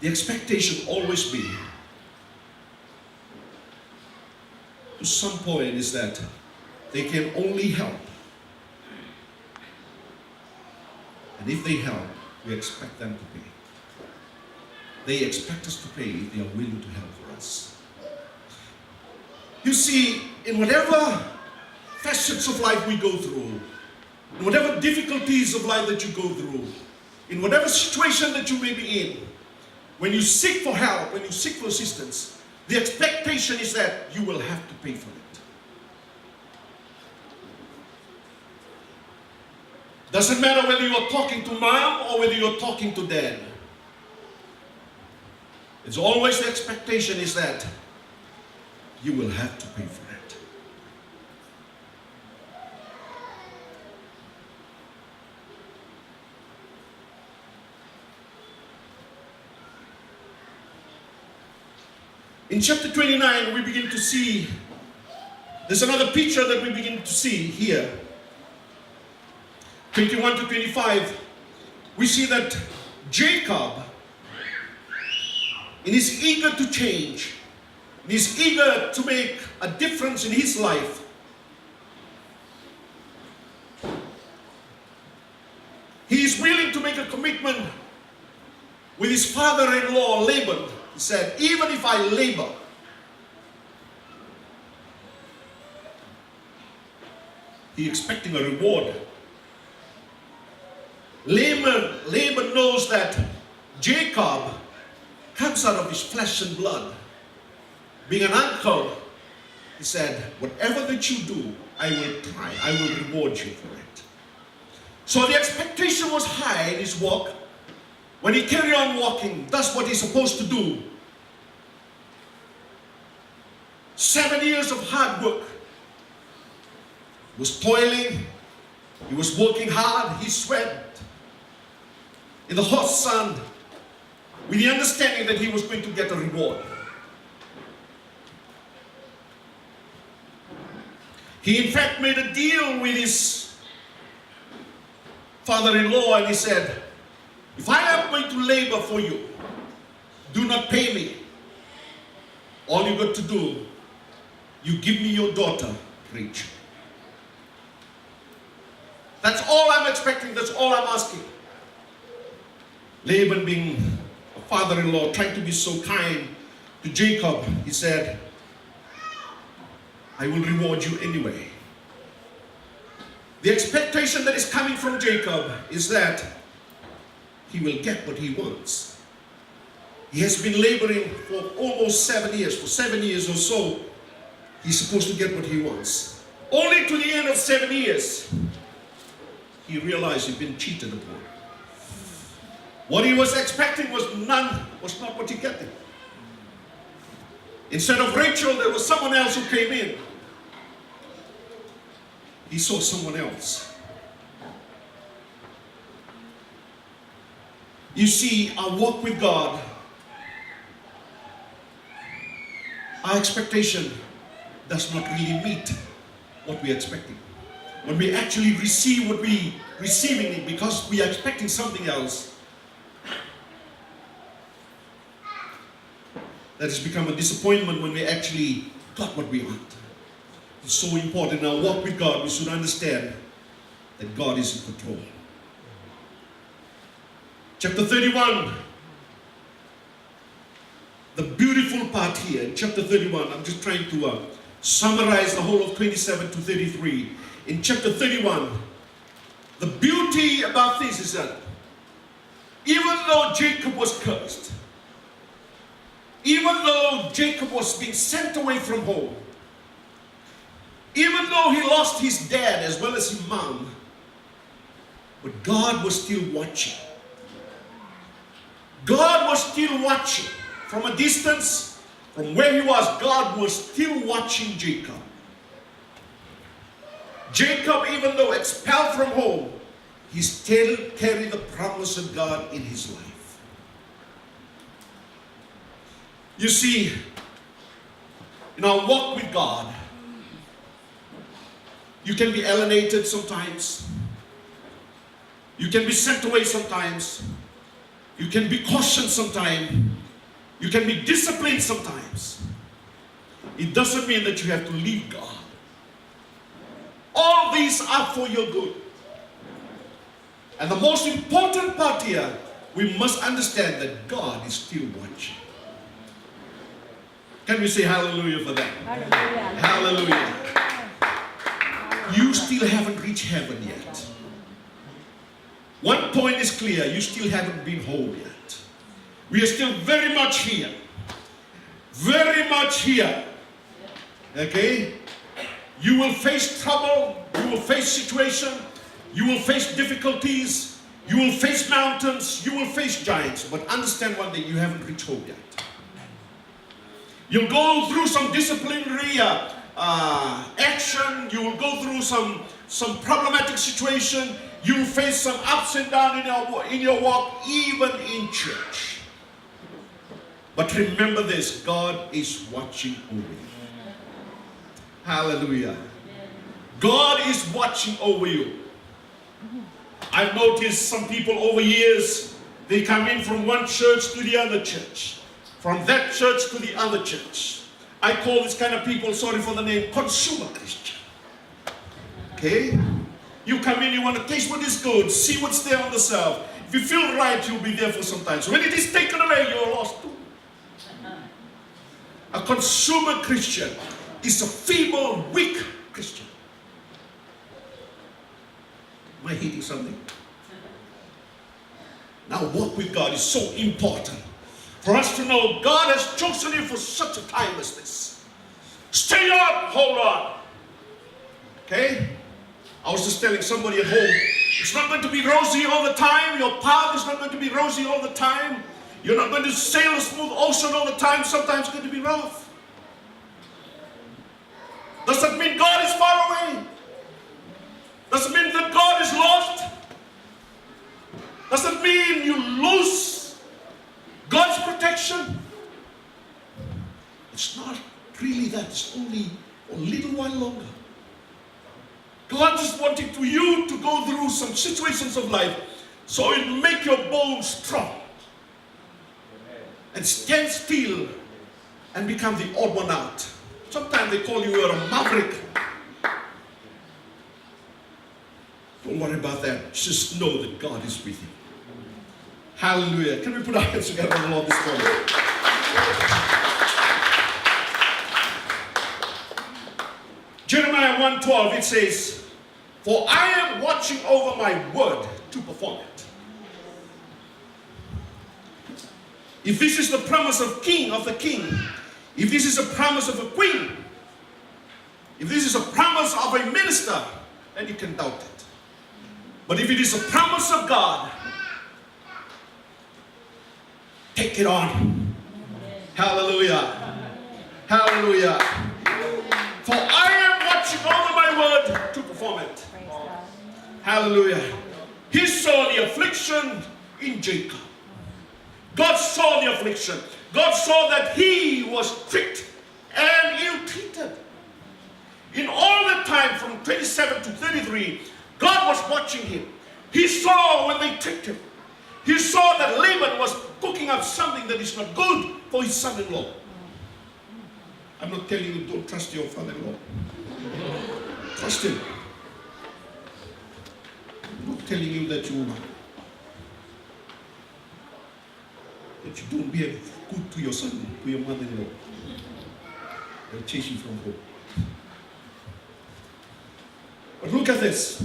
the expectation always be, to some point, is that they can only help. And if they help, we expect them to pay. They expect us to pay if they are willing to help for us. You see, in whatever facets of life we go through, in whatever difficulties of life that you go through, in whatever situation that you may be in, when you seek for help, when you seek for assistance, the expectation is that you will have to pay for it. Doesn't matter whether you are talking to mom or whether you are talking to dad. It's always the expectation is that you will have to pay for it. In chapter 29, we begin to see, there's another picture that we begin to see here. 21 to 25, we see that Jacob, in his eager to change, in his eager to make a difference in his life, he is willing to make a commitment with his father-in-law Laban. He said, even if I labor, he expecting a reward. Laban knows that Jacob comes out of his flesh and blood. Being an uncle, he said, whatever that you do, I will try. I will reward you for it. So the expectation was high in his walk. When he carried on walking, does what he's supposed to do. 7 years of hard work. He was toiling. He was working hard. He sweat in the hot sun with the understanding that he was going to get a reward. He in fact made a deal with his father-in-law and he said, if I am going to labor for you, do not pay me. All you got to do, you give me your daughter, Rachel. That's all I'm expecting, that's all I'm asking. Laban, being a father-in-law, trying to be so kind to Jacob, he said, I will reward you anyway. The expectation that is coming from Jacob is that he will get what he wants. He has been laboring for almost 7 years. For 7 years or so, he's supposed to get what he wants. Only to the end of 7 years, he realized he'd been cheated upon. What he was expecting was not what he got. Instead of Rachel, there was someone else who came in. He saw someone else. You see, our walk with God, our expectation does not really meet what we're expecting. When we actually receive what we receiving it because we are expecting something else, that has become a disappointment when we actually got what we want. It's so important in our walk with God, we should understand that God is in control. Chapter 31, the beautiful part here in chapter 31, I'm just trying to summarize the whole of 27 to 33. In chapter 31, the beauty about this is that even though Jacob was cursed, even though Jacob was being sent away from home, even though he lost his dad as well as his mom, but God was still watching. God was still watching. From a distance, from where he was, God was still watching Jacob. Jacob, even though expelled from home, he still carried the promise of God in his life. You see, in our walk with God, you can be alienated sometimes. You can be sent away sometimes. You can be cautioned sometimes. You can be disciplined sometimes. It doesn't mean that you have to leave God. All these are for your good. And the most important part here, we must understand that God is still watching. Can we say hallelujah for that? Hallelujah. Hallelujah. You still haven't reached heaven yet. One point is clear, you still haven't been home yet. We are still very much here. Very much here. Okay? You will face trouble, you will face situation, you will face difficulties, you will face mountains, you will face giants. But understand one thing, you haven't reached home yet. You'll go through some disciplinary action, you will go through some problematic situation, you will face some ups and downs in your walk, even in church. But remember this, God is watching over you. Hallelujah. God is watching over you. I've noticed some people over years, they come in from one church to the other church. From that church to the other church. I call this kind of people, sorry for the name, consumer Christian. Okay? You come in, you want to taste what is good, see what's there on the shelf. If you feel right, you'll be there for some time. So when it is taken away, you're lost too. A consumer Christian is a feeble, weak Christian. Am I hitting something? Now, walk with God is so important for us to know God has chosen you for such a time as this. Stay up, hold on. Okay? I was just telling somebody at home, it's not going to be rosy all the time. Your path is not going to be rosy all the time. You're not going to sail a smooth ocean all the time. Sometimes it's going to be rough. Does that mean God is far away? Does it mean that God is lost? Does it mean you lose God's protection? It's not really that. It's only a little while longer. God just wanting to you to go through some situations of life so it make your bones strong and stand still and become the odd one out. Sometimes they call you a maverick. Don't worry about that. Just know that God is with you. Hallelujah. Can we put our hands together for the Lord this morning? Jeremiah 1:12, it says, "For I am watching over my word to perform it." If this is the promise of the king, if this is a promise of a queen, if this is a promise of a minister, then you can doubt it. But if it is a promise of God, take it on. Hallelujah. Hallelujah. For I am watching over my word to perform it. Hallelujah. He saw the affliction in Jacob. God saw the affliction. God saw that he was tricked and ill-treated. In all the time from 27 to 33, God was watching him. He saw when they tricked him. He saw that Laban was cooking up something that is not good for his son-in-law. I'm not telling you don't trust your father-in-law. Trust him. I'm not telling you that you don't be good to your son, to your mother-in-law. They'll chase you from home. But look at this.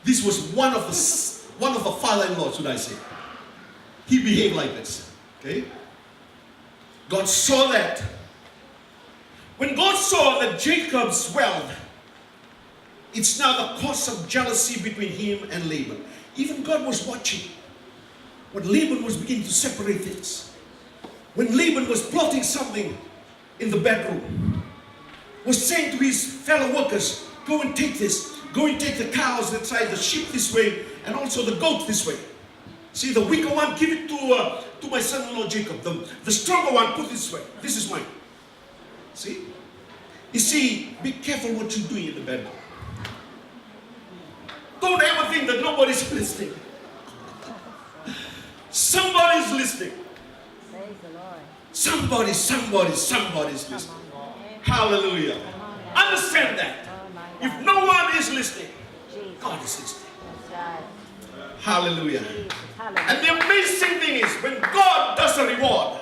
This was one of the father-in-law, should I say. He behaved like this. Okay? God saw that. When God saw that Jacob's wealth, it's now the cause of jealousy between him and Laban. Even God was watching when Laban was beginning to separate things. When Laban was plotting something in the bedroom, was saying to his fellow workers, go and take this. Go and take the cows that side, the sheep this way, and also the goat this way. See, the weaker one, give it to my son-in-law Jacob. The stronger one, put this way. This is mine. See? You see, be careful what you're doing in the bedroom. Don't ever think that nobody's listening. Somebody's listening. Praise the Lord. Somebody's listening. Come on. Hallelujah. Understand that. Oh my If God. no one is listening, Jesus. God is listening. That's right. Hallelujah. Jesus. And Hallelujah. the amazing thing is, when God does a reward,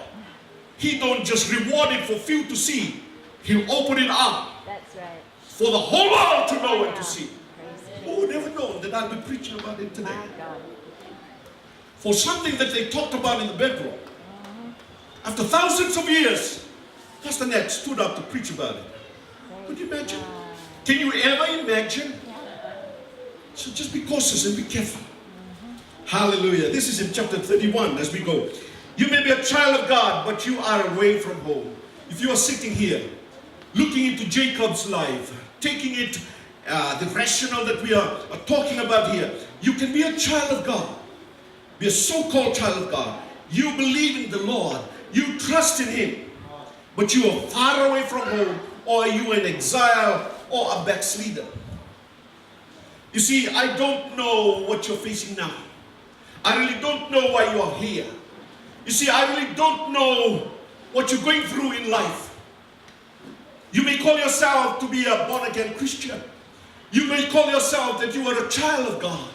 He don't just reward it for few to see. He'll open it up That's right. for the whole world to know and Yeah. to see. Praise Who would ever know that I'll be preaching about it today? my God. For something that they talked about in the bedroom. After thousands of years, Pastor Ned stood up to preach about it. Could you imagine? Can you ever imagine? So just be cautious and be careful. Hallelujah. This is in chapter 31 as we go. You may be a child of God, but you are away from home. If you are sitting here, looking into Jacob's life, taking it, the rationale that we are talking about here, you can be a child of God. Be a so-called child of God. You believe in the Lord. You trust in Him. But you are far away from home, or you are in exile, or a backslider. You see, I don't know what you're facing now. I really don't know why you are here. You see, I really don't know what you're going through in life. You may call yourself to be a born-again Christian. You may call yourself that you are a child of God.